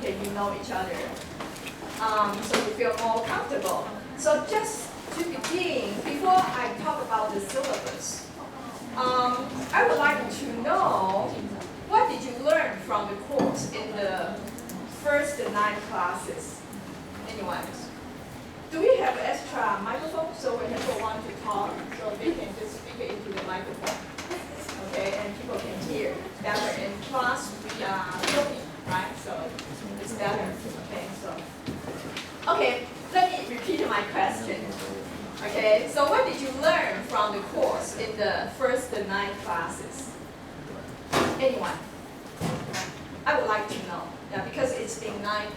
okay, you know each other. So you feel more comfortable. So just to begin, before I talk about the syllabus, I would like to know, what did you learn from the course in the first 9 classes? Anyone? Do we have extra microphone so when people want to talk, so they can just speak it into the microphone? Okay, and people can hear better. In class, we are filming, right? So it's better. Okay, so let me repeat my question. Okay, so what did you learn from the course in the first 9 classes? Anyone? I would like to know. Yeah, because it's been 9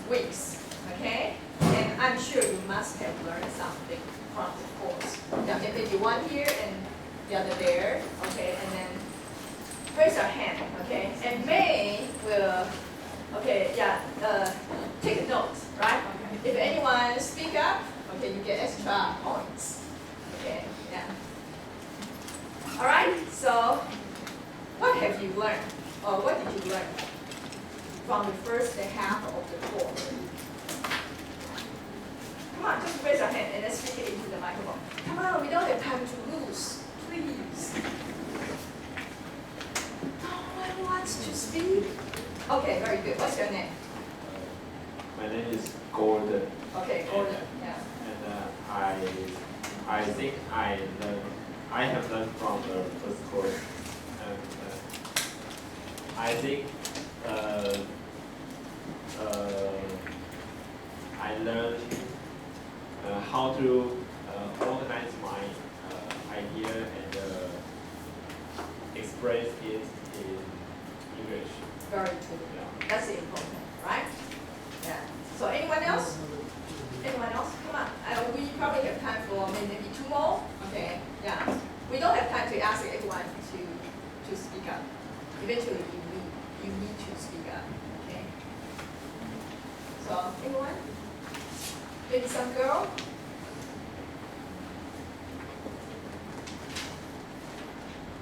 weeks. Okay, and I'm sure you must have learned something from the course. Yeah, maybe one here and the other there. Okay, and then raise your hand. Okay, and May will. Okay, yeah. Take notes, right? If anyone speak up, okay, you get extra points. Okay, yeah. All right. So, what have you learned, or what did you learn from the first half of the course? Come on, just raise your hand and let's speak it into the microphone. Come on, we don't have time to lose. Please. No one wants to speak? Okay, very good. What's your name? My name is Gordon. Okay, Gordon. Yeah. And I think I have learned from the first course, and I think I learned how to organize my idea and express it in English. Very good. Yeah. That's important, right? Yeah. So anyone else? Anyone else? Come on. We probably have time for maybe 2 more. Okay. Yeah. We don't have time to ask everyone to speak up. Eventually, you need to speak up. Okay. So anyone? Maybe some girl?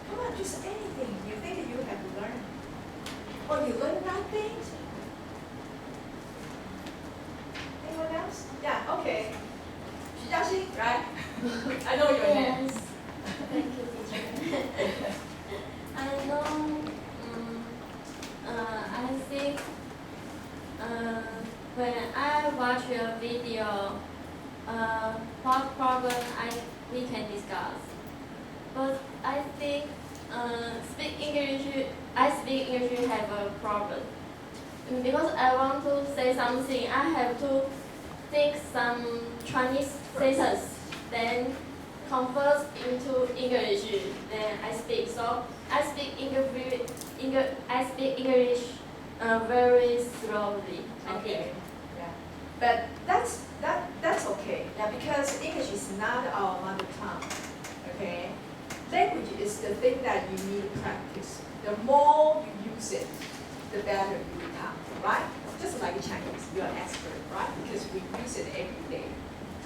Come on, just anything you think you have learned. Oh, you learned nothing? Anyone else? Yeah, okay. Shijashi, right? I know your name. Yes. Thank you, teacher. I know. I think when I watch your video, what problem we can discuss. But I think I speak English have a problem. Because I want to say something, I have to think some Chinese sentences, then convert into English, then I speak. So I speak English very slowly. I think. Okay. Yeah. But that's okay. Yeah, because English is not our mother tongue. Okay. Language is the thing that you need to practice. The more you use it, the better you become, right? Just like Chinese, you're an expert, right? Because we use it every day.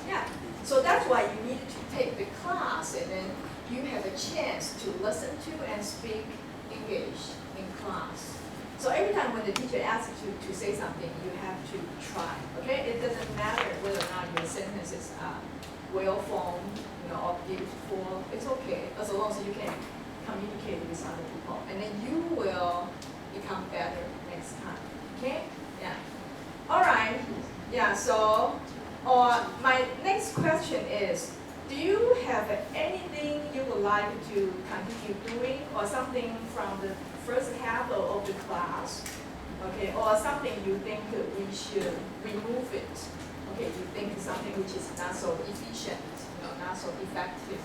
Yeah. So that's why you need to take the class, and then you have a chance to listen to and speak English in class. So every time when the teacher asks you to say something, you have to try. Okay? It doesn't matter whether or not your sentences are well formed, or beautiful. It's okay as long as you can communicate with other people, and then you will become better next time. Okay? Yeah. All right. Yeah. So, my next question is: do you have anything you would like to continue doing, or something from the first half of the class? Okay, or something you think we should remove it? Okay, you think something which is not so efficient, not so effective.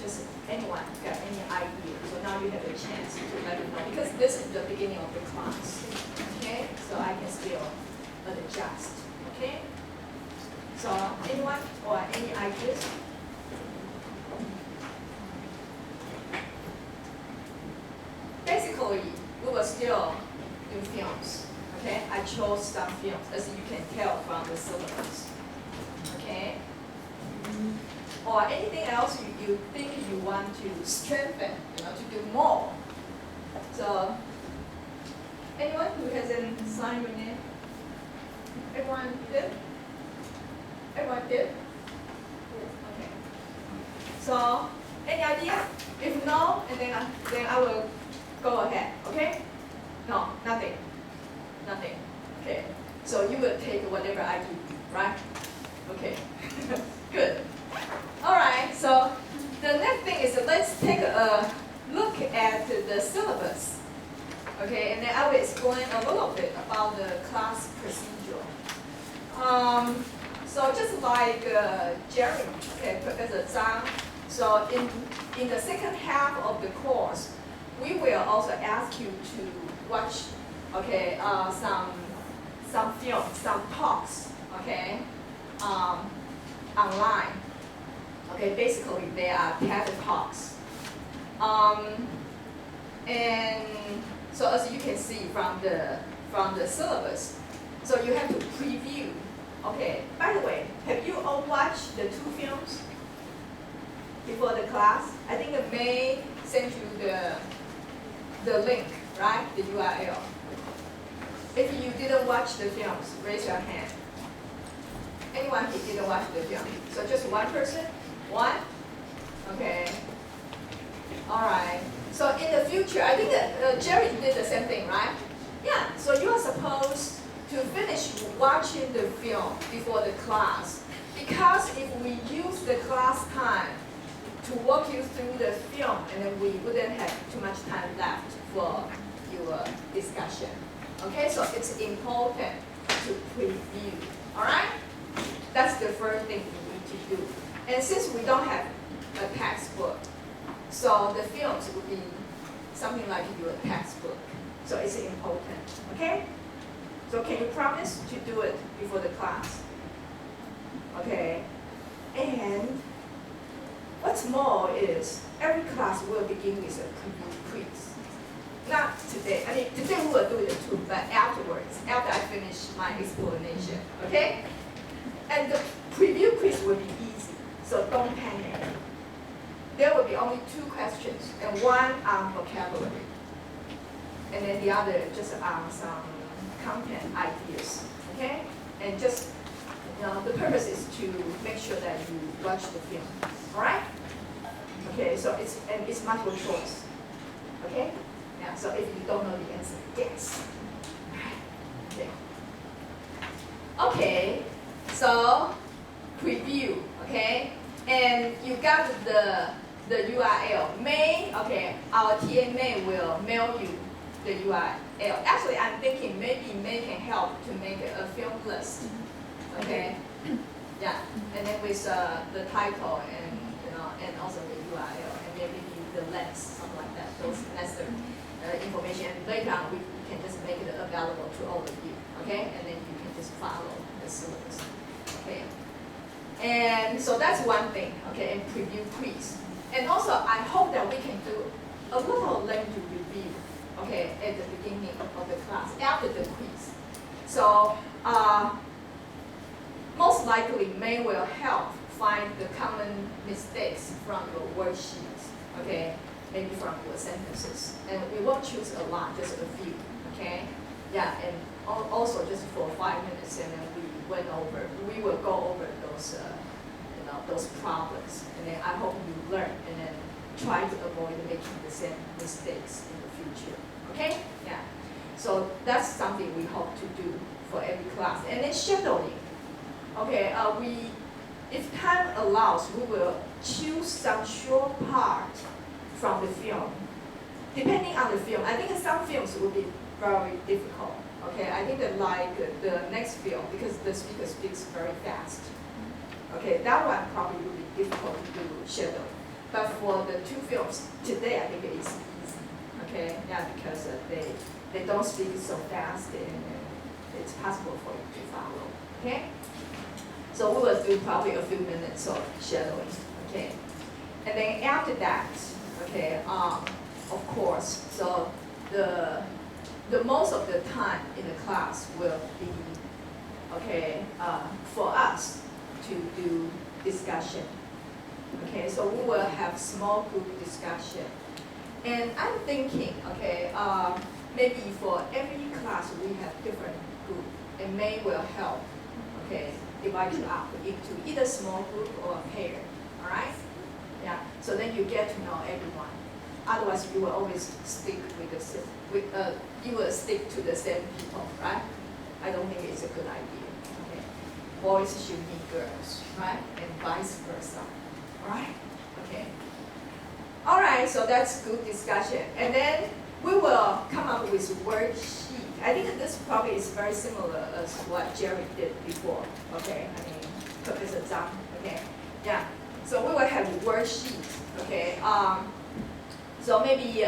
Just anyone got any idea? So now you have a chance to let me know, because this is the beginning of the class. Okay, so I can still adjust. Okay. So anyone or any ideas? Basically, we will still do films. Okay, I chose some films, as you can tell from the syllabus. Okay. Or anything else you think you want to strengthen, to do more. So, Anyone who hasn't signed your name? Everyone did? Everyone did? Okay. So, any idea? If no, and then I will go ahead, okay? No, nothing. Nothing. Okay. So you will take whatever I give you, right? Okay. Good. Alright, so the next thing is let's take a look at the syllabus. Okay, and then I will explain a little bit about the class procedure. So just like Jerry, okay, Professor Zhang, so in the second half of the course, we will also ask you to watch, okay, some film, some talks, okay, online. Okay, basically they are TED Talks. And so as you can see from the syllabus, so you have to preview. Okay, by the way, have you all watched the 2 films before the class? I think it may send you the link, right? The URL. If you didn't watch the films, raise your hand. Anyone who didn't watch the film? So just one person? One? Okay. All right. So in the future, I think that Jerry did the same thing, right? Yeah. So you are supposed to finish watching the film before the class, because if we use the class time to walk you through the film, and then we wouldn't have too much time left for your discussion. Okay, so it's important to preview. All right, that's the first thing you need to do. And since we don't have a textbook, so the films will be something like your textbook. So it's important. Okay. So can you promise to do it before the class? Okay. And what's more is every class will begin with a preview quiz. Not today. I mean, today we will do it too, but afterwards, after I finish my explanation. Okay? And the preview quiz will be easy, so don't panic. There will be only 2 questions, and one on vocabulary, and then the other just on some content ideas, okay? And just, the purpose is to make sure that you watch the film, all right? Okay, so it's multiple choice, okay? Yeah, so if you don't know the answer, guess. Okay. Okay, so preview, okay? And you got the URL. Our TA May will mail you the URL. Actually, I'm thinking maybe May can help to make a film list. Okay, yeah, and then with the title and also the URL and maybe the links, something like that. Those necessary information. And later on, we can just make it available to all of you. Okay, and then you can just follow the syllabus. Okay, and so that's one thing. Okay, and preview quiz. And also, I hope that we can do a little lengthy review, okay, at the beginning of the class, after the quiz. So, most likely, May will help find the common mistakes from your worksheets, okay, maybe from your sentences. And we won't choose a lot, just a few, okay? Yeah, and also just for 5 minutes, and then we will go over those those problems, and then I hope you learn and then try to avoid making the same mistakes in the future. Okay? Yeah. So that's something we hope to do for every class. And then shadowing. Okay, if time allows, we will choose some short part from the film. Depending on the film, I think some films will be very difficult. Okay, I think that like the next film, because the speaker speaks very fast. Okay, that one probably will be difficult to do shadowing. But for the 2 films today, I think it is easy. Okay, yeah, because they don't speak so fast, and it's possible for you to follow. Okay, so we will do probably a few minutes of shadowing. Okay, and then after that, okay, of course, so the most of the time in the class will be okay for us to do discussion. Okay, so we will have small group discussion. And I'm thinking, okay, maybe for every class we have different group, and May will help, okay, divide you up into either small group or a pair, all right? Yeah, so then you get to know everyone. Otherwise, you will always stick with you will stick to the same people, right? I don't think it's a good idea. Okay, boys should meet girls, right, and vice versa, all right? Okay. All right, so that's good discussion, and then we will come up with worksheet. I think this probably is very similar as what Jerry did before. Okay, I mean Professor Zhang. Okay, yeah. So we will have worksheets. Okay. So maybe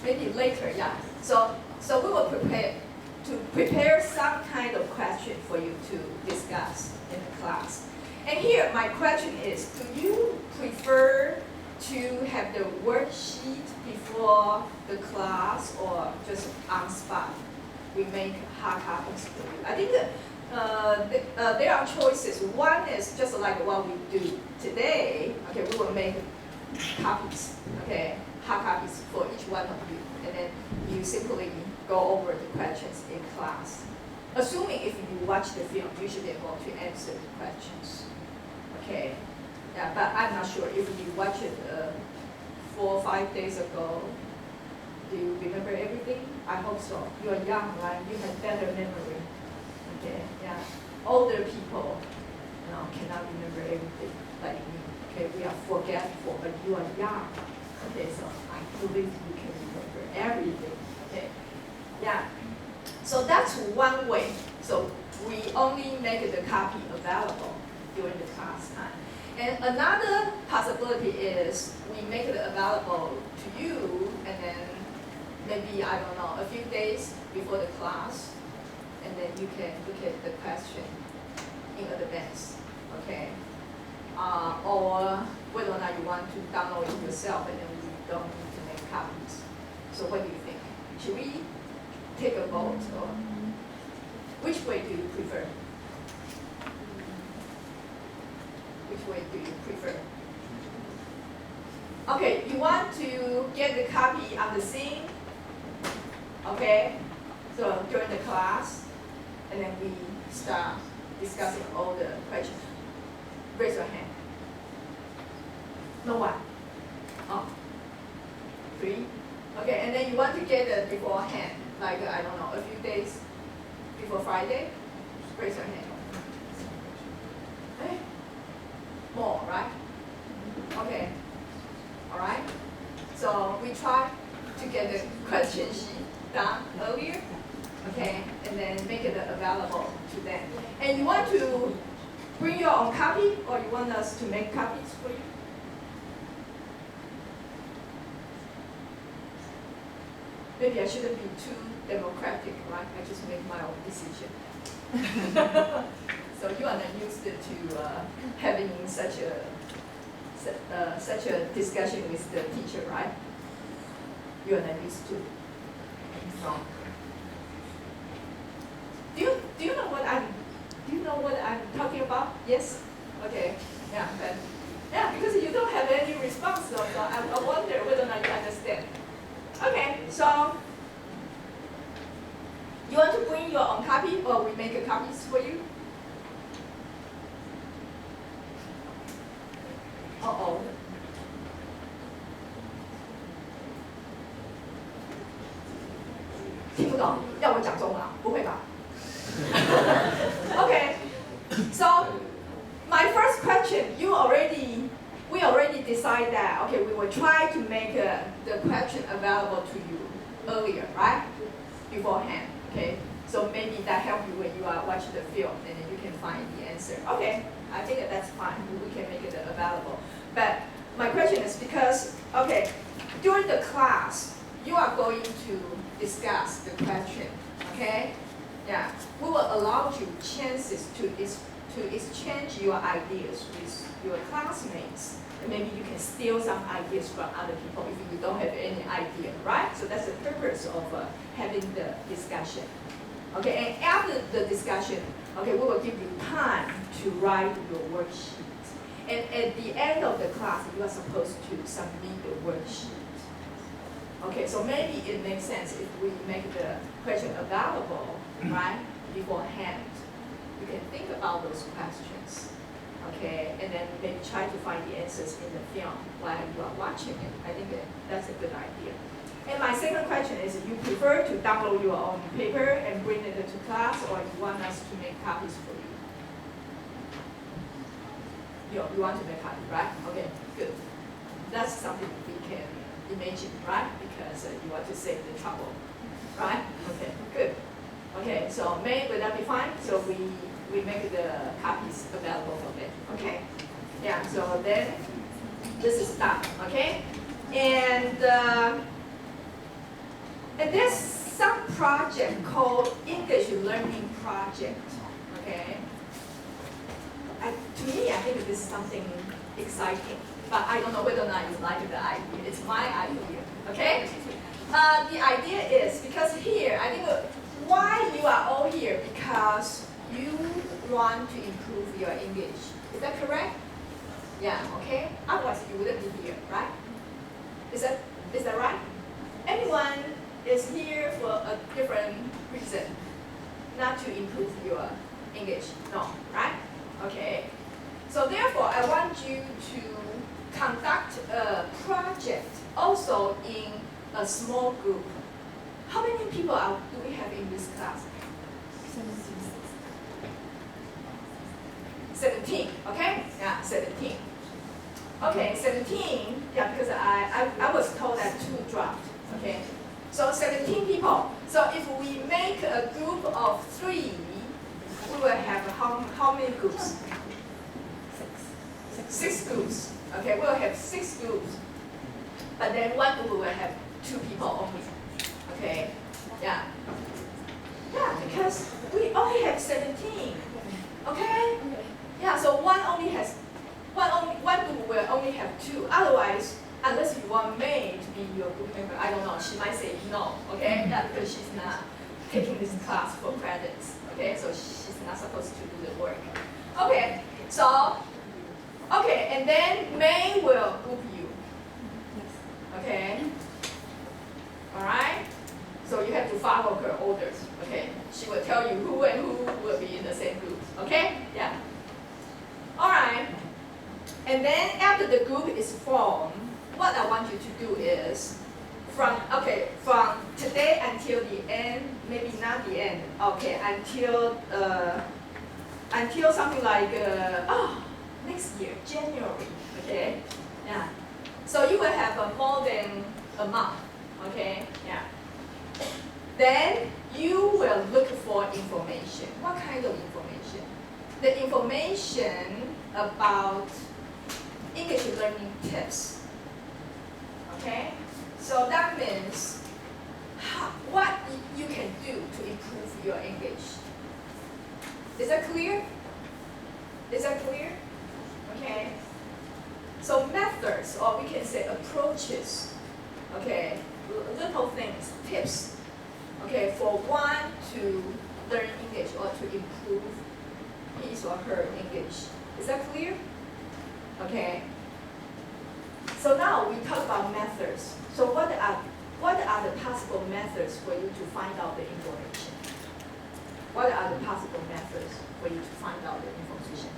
maybe later. Yeah. So we will prepare some kind of question for you to discuss in the class. And here my question is: do you prefer to have the worksheet before the class or just on spot? We make hard copies for you. I think there are choices. One is just like what we do today. Okay, we will make copies. Okay, hard copies for each one of you, and then you simply go over the questions in class. Assuming if you watch the film, you should be able to answer the questions. Okay. Yeah, but I'm not sure if you watched it 4 or 5 days ago. Do you remember everything? I hope so. You are young, right? You have better memory. Okay, yeah. Older people, cannot remember everything like me. Okay, we are forgetful, but you are young. Okay, so I believe you can remember everything. Okay, yeah. So that's one way. So we only make the copy available during the class time. And another possibility is we make it available to you, and then maybe, I don't know, a few days before the class, and then you can look at the question in advance, okay? Or whether or not you want to download it yourself, and then we don't need to make copies. So what do you think? Should we take a vote, or which way do you prefer? Which way do you prefer? Okay, you want to get the copy on the scene, okay? So during the class, and then we start discussing all the questions. Raise your hand. No one? Oh. 3? Okay, and then you want to get it beforehand, like, I don't know, a few days before Friday? Raise your hand. Okay. More, right? Okay. All right. So we try to get the question sheet done earlier, okay, and then make it available to them. And you want to bring your own copy, or you want us to make copies for you? Maybe I shouldn't be too democratic, right? I just make my own decision. So you are not used to having such a discussion with the teacher, right? You are not used to. No. Do you know what I'm talking about? Yes. Okay. Yeah. But yeah, because you don't have any response, so I wonder whether or not you understand. Okay. So you want to bring your own copy, or we make copies for you? Uh-oh. Okay. So my first question, we already decided that, okay, we will try to make the question available to you earlier, right? Beforehand, okay? So maybe that helps you when you are watching the film, and then you can find the answer. Okay, I think that's fine. We can make it available. But my question is because, okay, during the class, you are going to discuss the question, okay? Yeah, we will allow you chances to exchange your ideas with your classmates. And maybe you can steal some ideas from other people if you don't have any idea, right? So that's the purpose of having the discussion. Okay, and after the discussion, okay, we will give you time to write your worksheet. And at the end of the class, you are supposed to submit the worksheet. Okay, so maybe it makes sense if we make the question available, right, beforehand. You can think about those questions, okay, and then maybe try to find the answers in the film while you are watching it. I think that's a good idea. And my second question is, you prefer to download your own paper and bring it to class, or you want us to make copies for you? You want to make copies, right? Okay, good. That's something we can imagine, right? Because you want to save the trouble, right? Okay, good. Okay, so May, will that be fine? So we make the copies available for them, okay? Yeah, so then this is done, okay? And there's some project called English Learning Project, okay? To me, I think this is something exciting, but I don't know whether or not you like the idea. It's my idea, okay? The idea is, because here, I think why you are all here, because you want to improve your English. Is that correct? Yeah, okay? Otherwise, you wouldn't be here, right? Is that right? Anyone is here for a different reason, not to improve your English, no, right? Okay, so therefore I want you to conduct a project also in a small group. How many people do we have in this class? 17, okay? Yeah, 17. Okay, 17, yeah, because I was told that 2 dropped, okay? So 17 people. So if we make a group of 3, we will have how many groups? 6 groups. Okay, we'll have 6 groups. But then one group will have 2 people only. Okay, yeah. Yeah, because we only have 17. Okay? Yeah, so one group will only have 2. Otherwise, unless you want May to be your group member, I don't know, she might say no, okay? Yeah, because she's not taking this class for credits, okay? So she's not supposed to do the work. Okay, so, okay, and then May will group you, okay? All right? So you have to follow her orders, okay? She will tell you who and who will be in the same group, okay? Yeah. All right. And then after the group is formed, what I want you to do is, from today until the end, maybe not the end, okay, until something like, next year, January, okay? Yeah. So you will have more than a month, okay? Yeah. Then you will look for information. What kind of information? The information about English learning tips. Okay? So that means what you can do to improve your English. Is that clear? Is that clear? Okay. So methods, or we can say approaches, okay, little things, tips, okay, for one to learn English or to improve his or her English. Is that clear? Okay. So now we talk about methods. So what are the possible methods for you to find out the information? What are the possible methods for you to find out the information?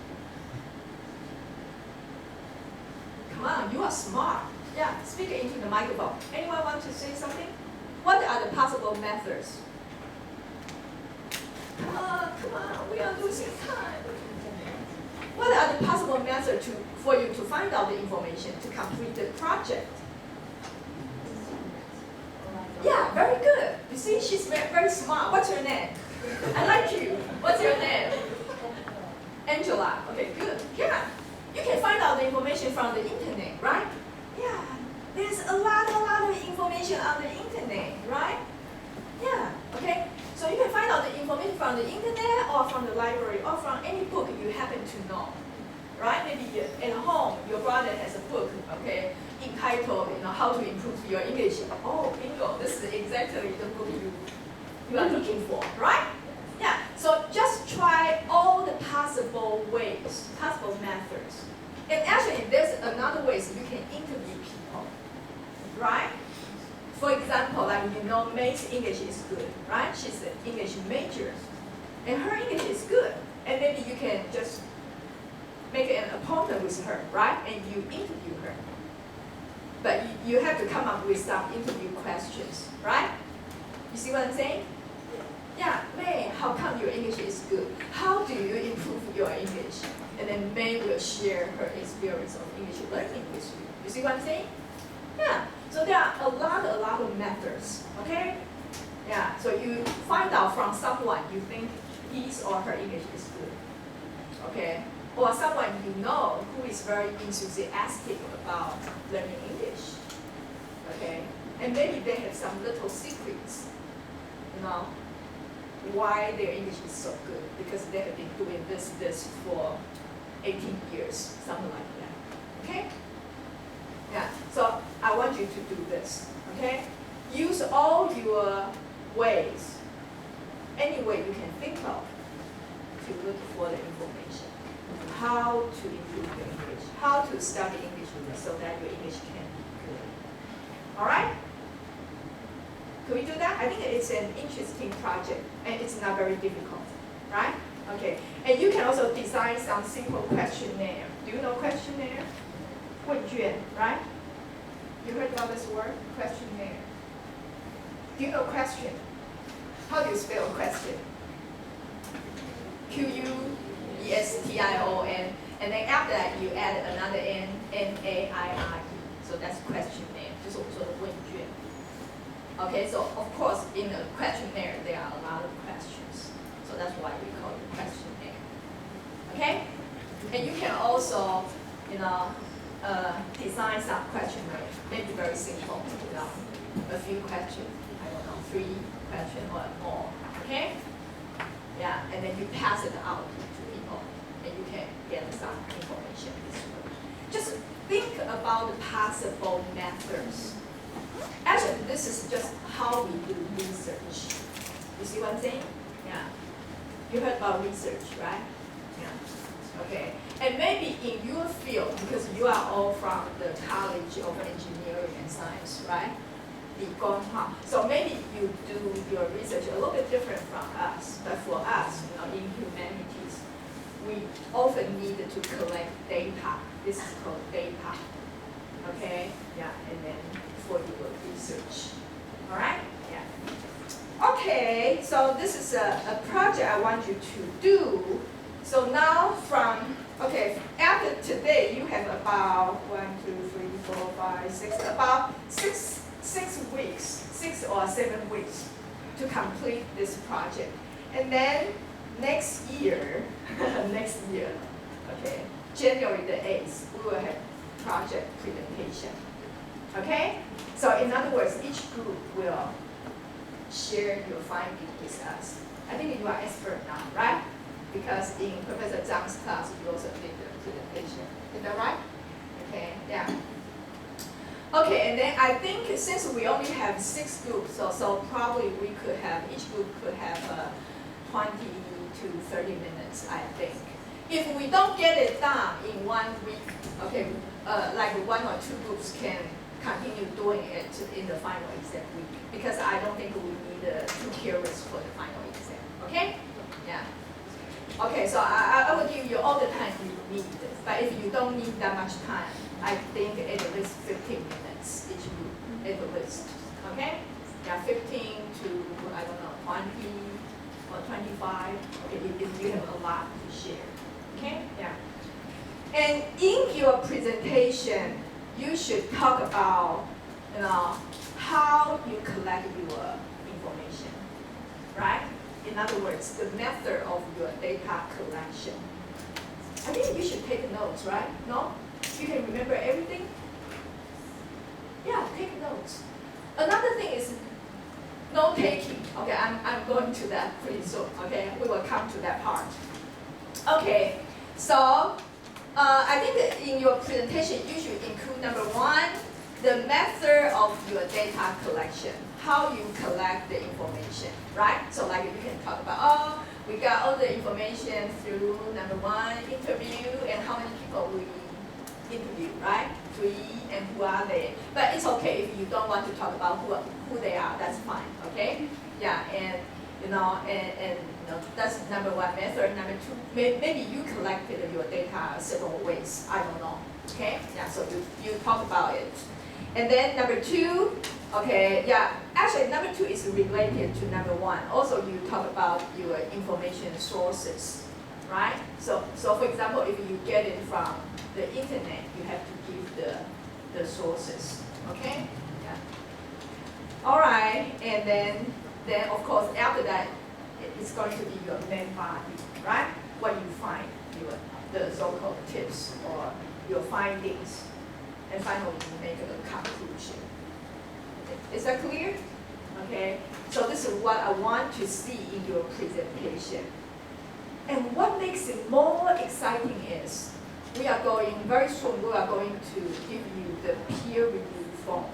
Come on, you are smart. Yeah, speak into the microphone. Anyone want to say something? What are the possible methods? Come on, we are losing time. What are the possible methods for you to find out the information to complete the project? Yeah, very good. You see, she's very, very smart. What's your name? I like you. What's your name? Angela. Okay, good. Yeah. You can find out the information from the internet, right? Yeah. There's a lot of information on the internet, right? Yeah. Okay. So you can find out the information from the internet or from the library or from any book you happen to know, right? Maybe at home your brother has a book, okay, entitled, how to improve your English. Oh, bingo! This is exactly the book you are looking for, right? Yeah. So just try all the possible ways, possible methods, and actually there's another way you can interview people, right? For example, like May's English is good, right? She's an English major, and her English is good. And maybe you can just make an appointment with her, right? And you interview her. But you have to come up with some interview questions, right? You see what I'm saying? Yeah, May, how come your English is good? How do you improve your English? And then May will share her experience of English learning with you. You see what I'm saying? Yeah, so there are a lot of methods, okay? Yeah, so you find out from someone you think his or her English is good, okay? Or someone you know who is very enthusiastic about learning English, okay? And maybe they have some little secrets, why their English is so good, because they have been doing this for 18 years, something like that, okay? Yeah, so I want you to do this, okay? Use all your ways, any way you can think of, to look for the information. How to improve your English, how to study English so that your English can be good. All right? Can we do that? I think it's an interesting project, and it's not very difficult, right? Okay, and you can also design some simple questionnaire. Do you know questionnaire? 问卷, right? You heard about this word? Questionnaire. Do you know question? How do you spell question? Question, and then after that you add another N, N-A-I-R-E. So that's questionnaire, 就是我们说的问卷. Okay, so of course in a questionnaire there are a lot of questions. So that's why we call it questionnaire. Okay? And you can also, design some questionnaire, maybe very simple, a few questions, I don't know, 3 questions or more. Okay? Yeah, and then you pass it out to people, and you can get some information this way. Just think about the possible methods. Actually, this is just how we do research. You see what I'm saying? Yeah. You heard about research, right? Yeah. Okay. And maybe in your field, because you are all from the College of Engineering and Science, right? So maybe you do your research a little bit different from us, but for us, in humanities, we often need to collect data. This is called data. Okay? Yeah, and then for your research. All right? Yeah. Okay, so this is a project I want you to do. So now after today, you have about 6 weeks, 6 or 7 weeks to complete this project. And then next year, okay, January the 8th, we will have project presentation. Okay? So in other words, each group will share your findings with us. I think you are expert now, right? Because in Professor Zhang's class, you also did the presentation. Is that right? Okay, yeah. Okay, and then I think since we only have 6 groups, so probably each group could have 20 to 30 minutes, I think. If we don't get it done in 1 week, okay, like 1 or 2 groups can continue doing it in the final exam week, because I don't think we need 2 periods for the final exam, okay? Yeah. Okay, so I will give you all the time you need, but if you don't need that much time, I think at least 15 minutes each group, at least, okay? Yeah, 15 to, I don't know, 20 or 25, okay, if you have a lot to share, okay? Yeah. And in your presentation, you should talk about, how you collect your information, right? In other words, the method of your data collection. I think you should take notes, right? No? You can remember everything? Yeah, take notes. Another thing is note taking. Okay, I'm going to that pretty soon. Okay, we will come to that part. Okay, so I think that in your presentation you should include number 1, the method of your data collection, how you collect the information, right? So like you can talk about, we got all the information through number 1, interview, and how many people we interview, right? 3 and who are they? But it's okay if you don't want to talk about who they are. That's fine. Okay? Yeah, and that's number one method. Number two, maybe you collected your data several ways. I don't know. Okay? Yeah. So you talk about it, and then number two. Okay, yeah, actually number two is related to number one. Also, you talk about your information sources, right? So for example, if you get it from the internet, you have to give the sources, okay? Yeah. All right, and then of course after that, it's going to be your main body, right? What you find, the so-called tips or your findings, and finally you make a conclusion. Is that clear? Okay, so this is what I want to see in your presentation. And what makes it more exciting is very soon we are going to give you the peer review form.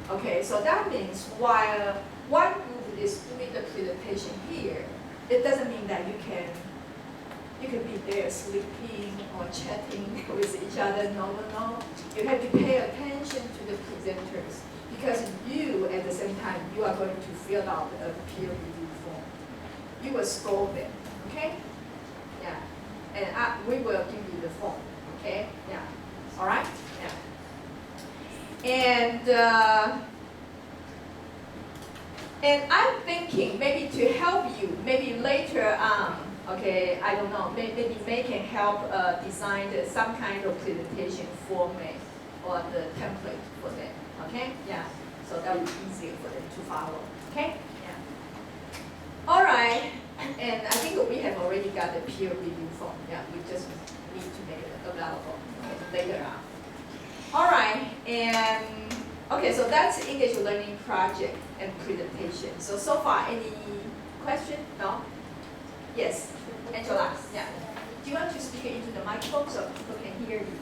Okay, so that means while one group is doing the presentation here, it doesn't mean that you can be there sleeping or chatting with each other. No. You have to pay attention to the presenters. Because you, at the same time, you are going to fill out a peer review form. You will score them, okay? Yeah, and we will give you the form, okay? Yeah, all right? Yeah. And I'm thinking maybe to help you, maybe later on, okay, I don't know, maybe May can help design some kind of presentation format or the template for them. Okay? Yeah. So that will be easier for them to follow. Okay? Yeah. All right. And I think we have already got the peer review form. Yeah. We just need to make it available later on. All right. And okay. So that's English learning project and presentation. So far, any question? No. Yes. Angela. Yeah. Do you want to speak into the microphone so people can hear you?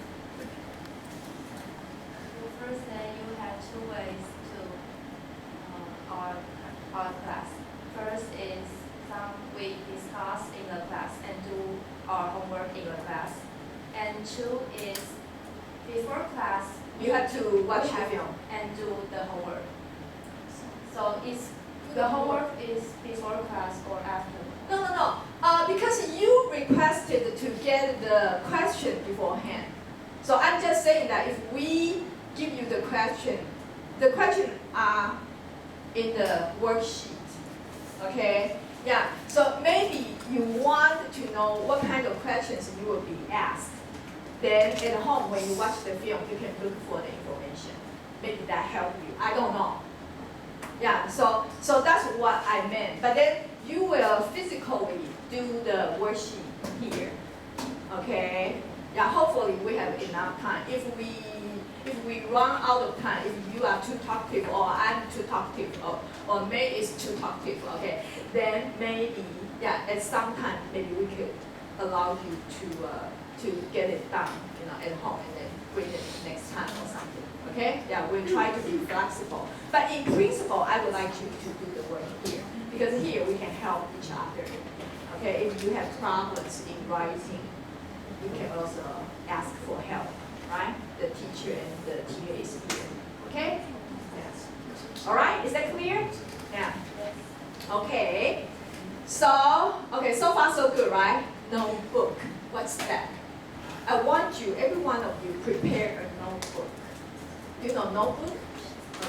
First, you have 2 ways to our class. First is we discuss in the class and do our homework in the class. And 2 is before class You have to watch the have film. and do the homework. So the homework is before class or after? No. Because you requested to get the question beforehand. So I'm just saying that if we give you the question are in the worksheet. Okay? Yeah. So maybe you want to know what kind of questions you will be asked. Then at home when you watch the film, you can look for the information. Maybe that help you. I don't know. Yeah, so that's what I meant. But then you will physically do the worksheet here. Okay? Yeah, hopefully we have enough time. If we run out of time, if you are too talkative or I'm too talkative or May is too talkative, okay, then maybe, yeah, at some time maybe we could allow you to get it done, at home and then bring it next time or something. Okay? Yeah, we'll try to be flexible. But in principle, I would like you to do the work here. Because here we can help each other. Okay, if you have problems in writing, you can also ask for help, right? The teacher and the TA is here. Okay? Yes. All right, is that clear? Yeah. Okay. So far so good, right? Notebook. What's that? I want you, every one of you, prepare a notebook. You know notebook?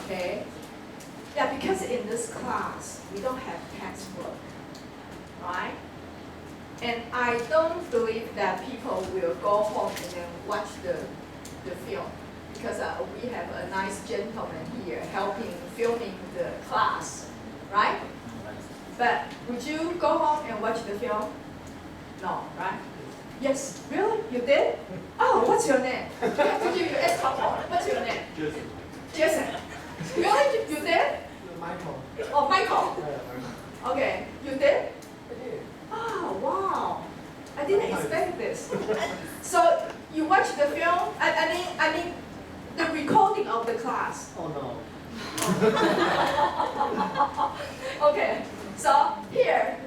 Okay. Yeah, because in this class, we don't have textbook, right? And I don't believe that people will go home and then watch the film because we have a nice gentleman here filming the class, right? But would you go home and watch the film? No, right? Yes, really? You did? Oh, what's your name? I have to give you what's your name? Jason. Jason. Really? You did? Michael. Oh, Michael. Yeah, Okay, you did? I did. Oh, wow. I didn't expect this. So you watched the film? I mean, the recording of the class. Oh no. Okay, so here,